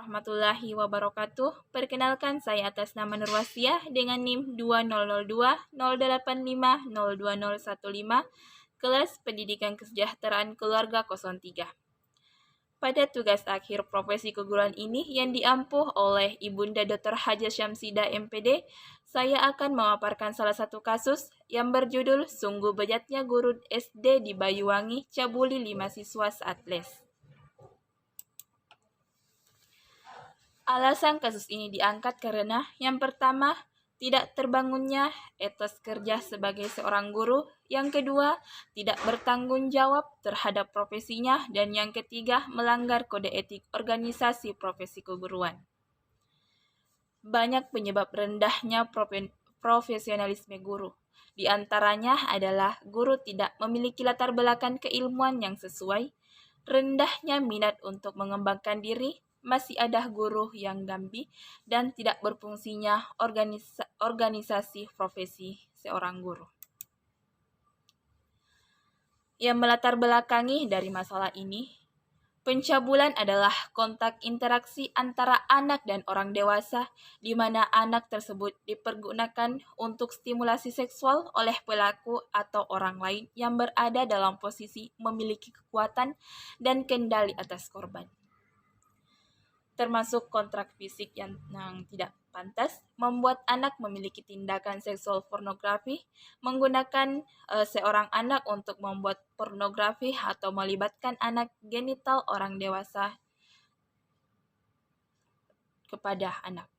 warahmatullahi wabarakatuh. Perkenalkan, saya atas nama Nurwasiah dengan NIM 200208502015, kelas Pendidikan Kesejahteraan Keluarga 03. Pada tugas akhir profesi keguruan ini yang diampuh oleh Ibunda Dr. Haja Syamsidah MPD, saya akan memaparkan salah satu kasus yang berjudul Sungguh Bejatnya Guru SD di Banyuwangi Cabuli 5 siswa saat les. Alasan kasus ini diangkat karena yang pertama, tidak terbangunnya etos kerja sebagai seorang guru, yang kedua, tidak bertanggung jawab terhadap profesinya, dan yang ketiga, melanggar kode etik organisasi profesi keguruan. Banyak penyebab rendahnya profesionalisme guru. Di antaranya adalah guru tidak memiliki latar belakang keilmuan yang sesuai, rendahnya minat untuk mengembangkan diri, masih ada guru yang gambi, dan tidak berfungsinya organisasi profesi seorang guru. Yang melatar belakangi dari masalah ini, pencabulan adalah kontak interaksi antara anak dan orang dewasa, di mana anak tersebut dipergunakan untuk stimulasi seksual oleh pelaku atau orang lain yang berada dalam posisi memiliki kekuatan dan kendali atas korban. Termasuk kontrak fisik yang tidak pantas, membuat anak memiliki tindakan seksual pornografi, menggunakan seorang anak untuk membuat pornografi atau melibatkan anak genital orang dewasa kepada anak.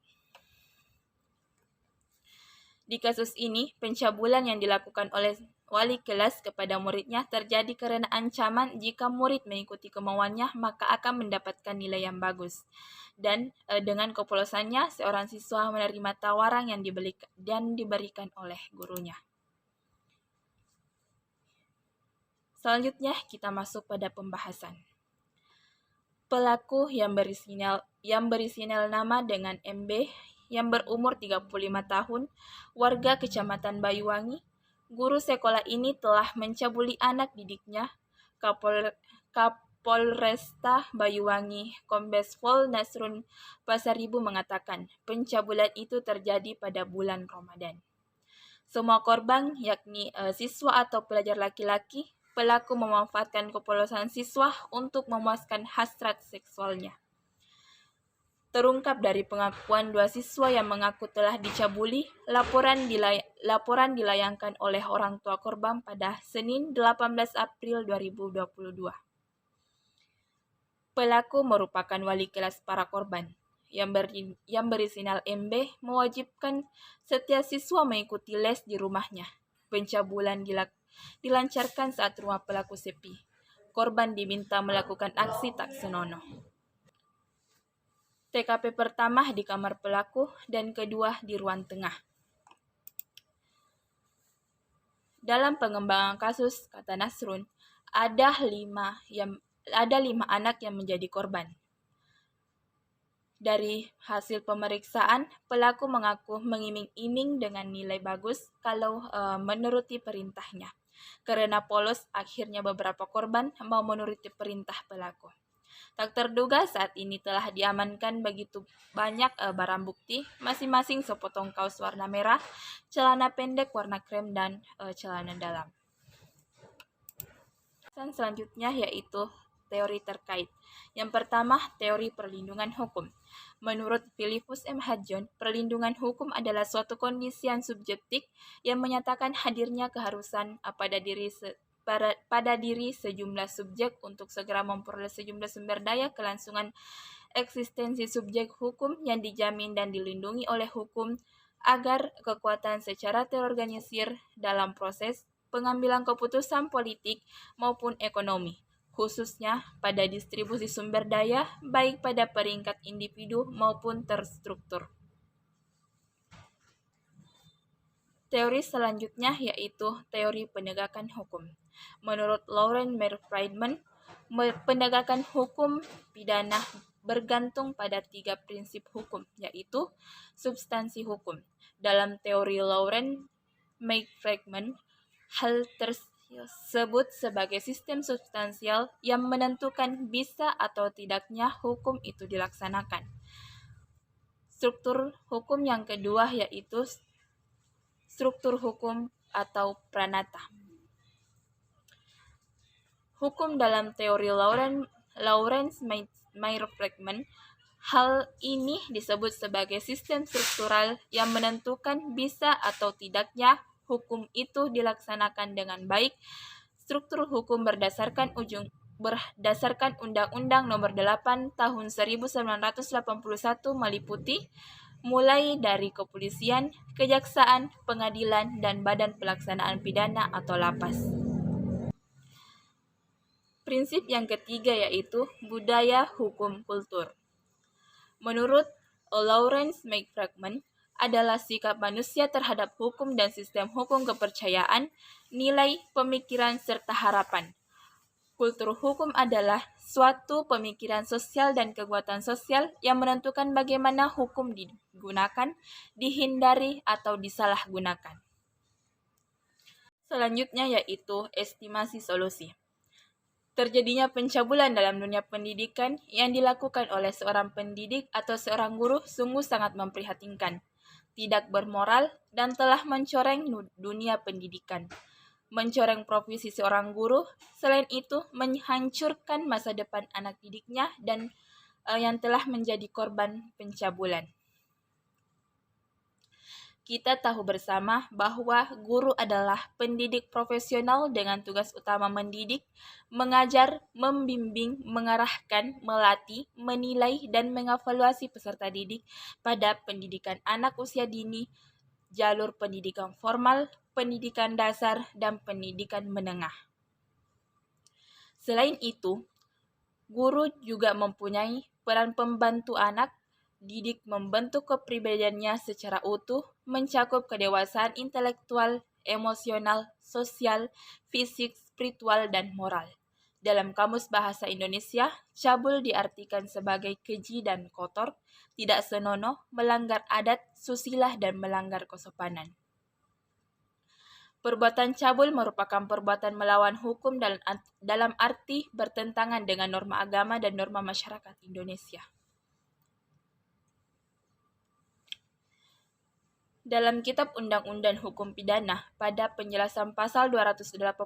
Di kasus ini, pencabulan yang dilakukan oleh wali kelas kepada muridnya terjadi karena ancaman jika murid mengikuti kemauannya maka akan mendapatkan nilai yang bagus. Dan dengan kepolosannya, seorang siswa menerima tawaran yang diberikan oleh gurunya. Selanjutnya kita masuk pada pembahasan. Pelaku yang bersinyal nama dengan MB yang berumur 35 tahun, warga Kecamatan Banyuwangi. Guru sekolah ini telah mencabuli anak didiknya. Kapolresta Banyuwangi, Kombes Pol Nasrun Pasaribu mengatakan, pencabulan itu terjadi pada bulan Ramadan. Semua korban, yakni siswa atau pelajar laki-laki, pelaku memanfaatkan kepolosan siswa untuk memuaskan hasrat seksualnya. Terungkap dari pengakuan dua siswa yang mengaku telah dicabuli, laporan dilayangkan oleh orang tua korban pada Senin 18 April 2022. Pelaku merupakan wali kelas para korban. Yang bersinyal MB mewajibkan setiap siswa mengikuti les di rumahnya. Pencabulan dilancarkan saat rumah pelaku sepi. Korban diminta melakukan aksi tak senonoh. TKP pertama di kamar pelaku dan kedua di ruang tengah. Dalam pengembangan kasus, kata Nasrun, ada 5 anak yang menjadi korban. Dari hasil pemeriksaan, pelaku mengaku mengiming-iming dengan nilai bagus kalau menuruti perintahnya. Karena polos, akhirnya beberapa korban mau menuruti perintah pelaku. Tak terduga saat ini telah diamankan begitu banyak barang bukti, masing-masing sepotong kaos warna merah, celana pendek warna krem, dan celana dalam. Selanjutnya yaitu teori terkait. Yang pertama, teori perlindungan hukum. Menurut Philippus M. Hadjon, perlindungan hukum adalah suatu kondisi yang subjektif yang menyatakan hadirnya keharusan pada diri sejumlah subjek untuk segera memperoleh sejumlah sumber daya kelangsungan eksistensi subjek hukum yang dijamin dan dilindungi oleh hukum agar kekuatan secara terorganisir dalam proses pengambilan keputusan politik maupun ekonomi, khususnya pada distribusi sumber daya baik pada peringkat individu maupun terstruktur. Teori selanjutnya yaitu teori penegakan hukum. Menurut Lauren Mer Friedman, penegakan hukum pidana bergantung pada 3 prinsip hukum, yaitu substansi hukum. Dalam teori Lauren Mer Friedman, hal sebut sebagai sistem substansial yang menentukan bisa atau tidaknya hukum itu dilaksanakan. Struktur hukum yang kedua yaitu struktur hukum atau pranata. Hukum dalam teori Lawrence-Meyer-Bregman, hal ini disebut sebagai sistem struktural yang menentukan bisa atau tidaknya hukum itu dilaksanakan dengan baik. Struktur hukum berdasarkan Undang-Undang Nomor 8 Tahun 1981 meliputi mulai dari kepolisian, kejaksaan, pengadilan, dan badan pelaksanaan pidana atau lapas. Prinsip yang ketiga yaitu budaya hukum kultur. Menurut Lawrence-Meyer-Bregman, adalah sikap manusia terhadap hukum dan sistem hukum kepercayaan, nilai, pemikiran, serta harapan. Kultur hukum adalah suatu pemikiran sosial dan kekuatan sosial yang menentukan bagaimana hukum digunakan, dihindari, atau disalahgunakan. Selanjutnya yaitu estimasi solusi. Terjadinya pencabulan dalam dunia pendidikan yang dilakukan oleh seorang pendidik atau seorang guru sungguh sangat memprihatinkan, tidak bermoral, dan telah mencoreng dunia pendidikan, mencoreng profesi seorang guru, selain itu menghancurkan masa depan anak didiknya dan yang telah menjadi korban pencabulan. Kita tahu bersama bahwa guru adalah pendidik profesional dengan tugas utama mendidik, mengajar, membimbing, mengarahkan, melatih, menilai, dan mengevaluasi peserta didik pada pendidikan anak usia dini, jalur pendidikan formal, pendidikan dasar, dan pendidikan menengah. Selain itu, guru juga mempunyai peran pembantu anak didik membentuk kepribadiannya secara utuh, mencakup kedewasaan intelektual, emosional, sosial, fisik, spiritual, dan moral. Dalam Kamus Bahasa Indonesia, cabul diartikan sebagai keji dan kotor, tidak senonoh, melanggar adat, susila, dan melanggar kesopanan. Perbuatan cabul merupakan perbuatan melawan hukum dalam arti bertentangan dengan norma agama dan norma masyarakat Indonesia. Dalam Kitab Undang-Undang Hukum Pidana, pada penjelasan pasal 289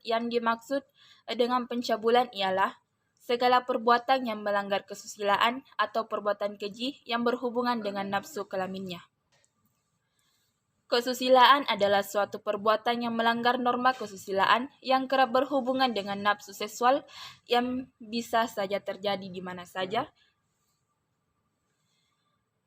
yang dimaksud dengan pencabulan ialah segala perbuatan yang melanggar kesusilaan atau perbuatan keji yang berhubungan dengan nafsu kelaminnya. Kesusilaan adalah suatu perbuatan yang melanggar norma kesusilaan yang kerap berhubungan dengan nafsu seksual yang bisa saja terjadi di mana saja.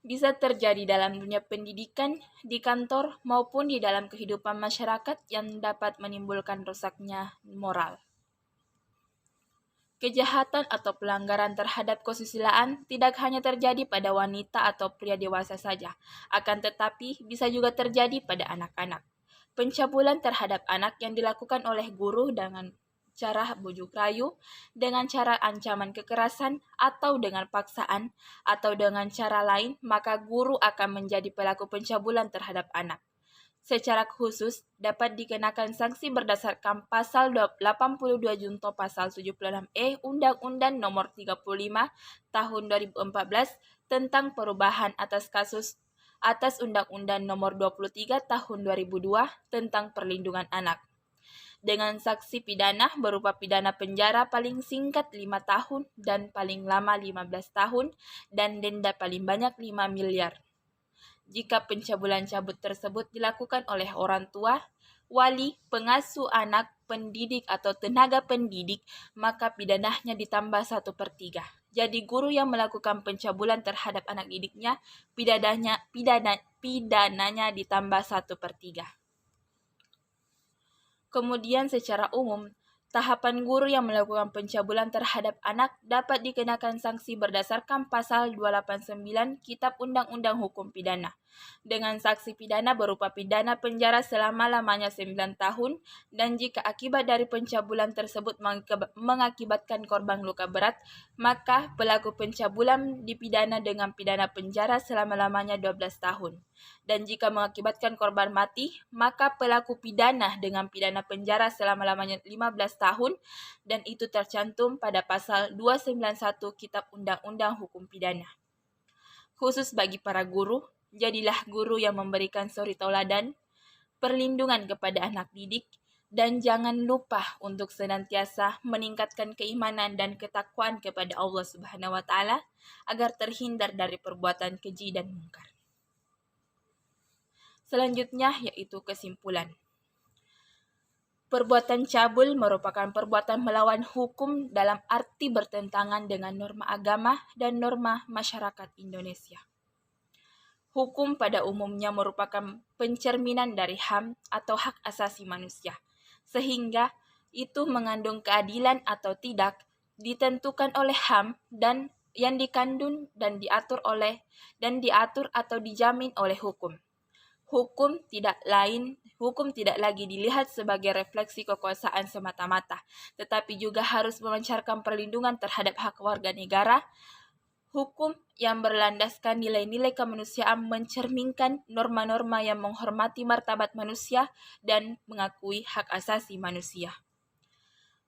Bisa terjadi dalam dunia pendidikan, di kantor, maupun di dalam kehidupan masyarakat yang dapat menimbulkan rusaknya moral. Kejahatan atau pelanggaran terhadap kesusilaan tidak hanya terjadi pada wanita atau pria dewasa saja, akan tetapi bisa juga terjadi pada anak-anak. Pencabulan terhadap anak yang dilakukan oleh guru dengan cara bujuk rayu, dengan cara ancaman kekerasan, atau dengan paksaan, atau dengan cara lain, maka guru akan menjadi pelaku pencabulan terhadap anak. Secara khusus, dapat dikenakan sanksi berdasarkan Pasal 82 Junto Pasal 76E Undang-Undang Nomor 35 Tahun 2014 tentang perubahan atas Undang-Undang Nomor 23 Tahun 2002 tentang perlindungan anak. Dengan sanksi pidana berupa pidana penjara paling singkat 5 tahun dan paling lama 15 tahun dan denda paling banyak 5 miliar. Jika pencabulan cabut tersebut dilakukan oleh orang tua, wali, pengasuh anak, pendidik, atau tenaga pendidik, maka pidananya ditambah 1/3. Jadi guru yang melakukan pencabulan terhadap anak didiknya, pidananya ditambah 1/3. Kemudian secara umum, tahapan guru yang melakukan pencabulan terhadap anak dapat dikenakan sanksi berdasarkan Pasal 289 Kitab Undang-Undang Hukum Pidana. dengan sanksi pidana berupa pidana penjara selama-lamanya 9 tahun, dan jika akibat dari pencabulan tersebut mengakibatkan korban luka berat, maka pelaku pencabulan dipidana dengan pidana penjara selama-lamanya 12 tahun. Dan jika mengakibatkan korban mati, maka pelaku pidana dengan pidana penjara selama-lamanya 15 tahun, dan itu tercantum pada pasal 291 Kitab Undang-Undang Hukum Pidana. Khusus bagi para guru, jadilah guru yang memberikan suri tauladan, perlindungan kepada anak didik, dan jangan lupa untuk senantiasa meningkatkan keimanan dan ketakwaan kepada Allah Subhanahu wa taala agar terhindar dari perbuatan keji dan mungkar. Selanjutnya yaitu kesimpulan. Perbuatan cabul merupakan perbuatan melawan hukum dalam arti bertentangan dengan norma agama dan norma masyarakat Indonesia. Hukum pada umumnya merupakan pencerminan dari HAM atau hak asasi manusia, sehingga itu mengandung keadilan atau tidak ditentukan oleh HAM dan yang dikandung dan diatur atau dijamin oleh hukum. Hukum tidak lagi dilihat sebagai refleksi kekuasaan semata-mata, tetapi juga harus memancarkan perlindungan terhadap hak warga negara. Hukum yang berlandaskan nilai-nilai kemanusiaan mencerminkan norma-norma yang menghormati martabat manusia dan mengakui hak asasi manusia.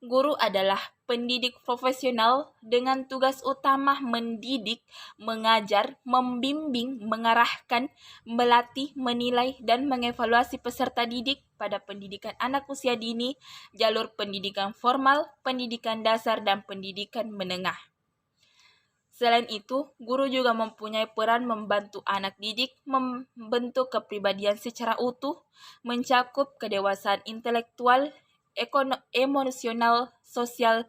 Guru adalah pendidik profesional dengan tugas utama mendidik, mengajar, membimbing, mengarahkan, melatih, menilai, dan mengevaluasi peserta didik pada pendidikan anak usia dini, jalur pendidikan formal, pendidikan dasar, dan pendidikan menengah. Selain itu, guru juga mempunyai peran membantu anak didik membentuk kepribadian secara utuh, mencakup kedewasaan intelektual, emosional, sosial,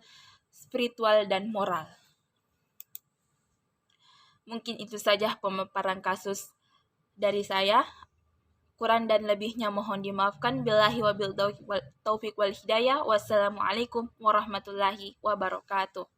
spiritual, dan moral. Mungkin itu saja pemaparan kasus dari saya. Kurang dan lebihnya mohon dimaafkan. Billahi wabil taufiq wal hidayah. Wassalamualaikum warahmatullahi wabarakatuh.